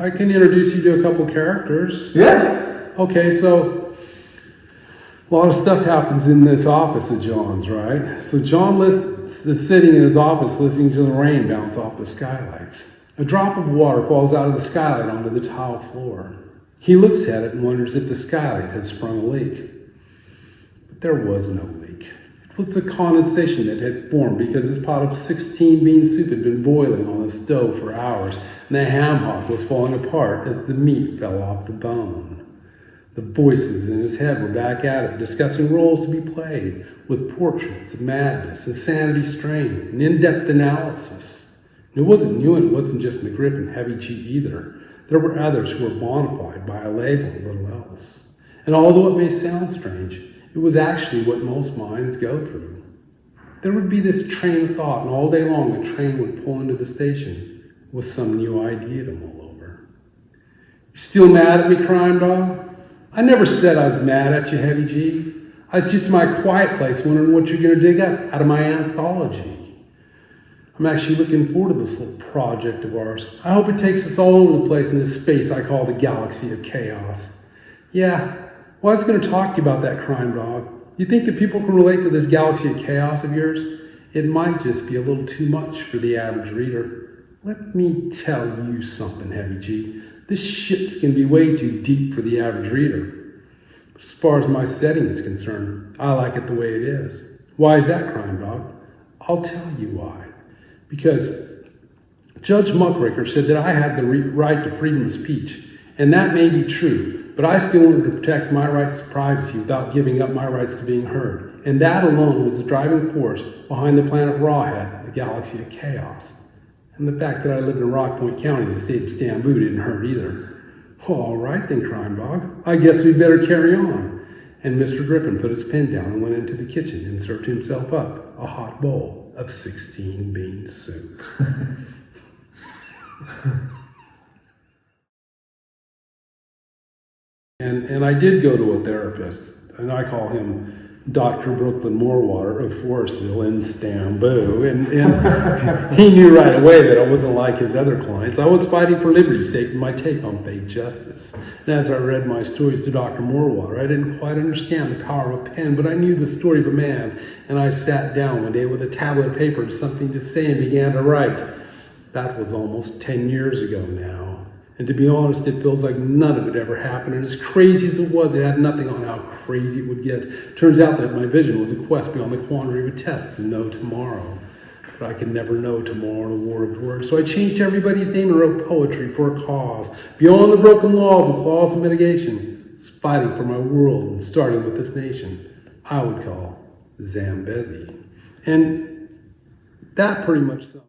I can introduce you to a couple characters. Yeah. Okay, so a lot of stuff happens in this office of John's, right? So John is sitting in his office listening to the rain bounce off the skylights. A drop of water falls out of the skylight onto the tile floor. He looks at it and wonders if the skylight had sprung a leak. But there was no leak. It was the condensation that had formed because his pot of 16 bean soup had been boiling on the stove for hours, and the ham hock was falling apart as the meat fell off the bone. The voices in his head were back at it, discussing roles to be played, with portraits of madness, insanity strain, and in-depth analysis. And it wasn't new, and it wasn't just McGriff and Heavy G either. There were others who were bona fide by a label and little else. And although it may sound strange, it was actually what most minds go through. There would be this train of thought, and all day long the train would pull into the station with some new idea to mull over. You still mad at me, crime dog? I never said I was mad at you, Heavy G. I was just in my quiet place wondering what you're going to dig up out of my anthology. I'm actually looking forward to this little project of ours. I hope it takes us all over the place in this space I call the Galaxy of Chaos. Yeah, well, I was going to talk to you about that, crime dog. You think that people can relate to this Galaxy of Chaos of yours? It might just be a little too much for the average reader. Let me tell you something, Heavy G. This shit's going to be way too deep for the average reader. But as far as my setting is concerned, I like it the way it is. Why is that, crime dog? I'll tell you why. Because Judge Muckraker said that I had the right to freedom of speech, and that may be true, but I still wanted to protect my rights to privacy without giving up my rights to being heard. And that alone was the driving force behind the planet Rawhead, the Galaxy of Chaos. And the fact that I lived in Rock Point County in the state of Stambu didn't hurt either. Well, all right then, crime dog. I guess we'd better carry on. And Mr. Griffin put his pen down and went into the kitchen and served himself up a hot bowl of 16 bean soup. And I did go to a therapist, and I call him Dr. Brooklyn Moorwater of Forestville in Stambu, and he knew right away that I wasn't like his other clients. I was fighting for liberty's sake and my take on fake justice. And as I read my stories to Dr. Moorwater, I didn't quite understand the power of a pen, but I knew the story of a man, and I sat down one day with a tablet of paper and something to say and began to write. That was almost 10 years ago now. And to be honest, it feels like none of it ever happened. And as crazy as it was, it had nothing on how crazy it would get. Turns out that my vision was a quest beyond the quandary of a test to know tomorrow. But I could never know tomorrow in a war of words. So I changed everybody's name and wrote poetry for a cause. Beyond the broken walls and claws of mitigation, fighting for my world and starting with this nation I would call Zambezi. And that pretty much sums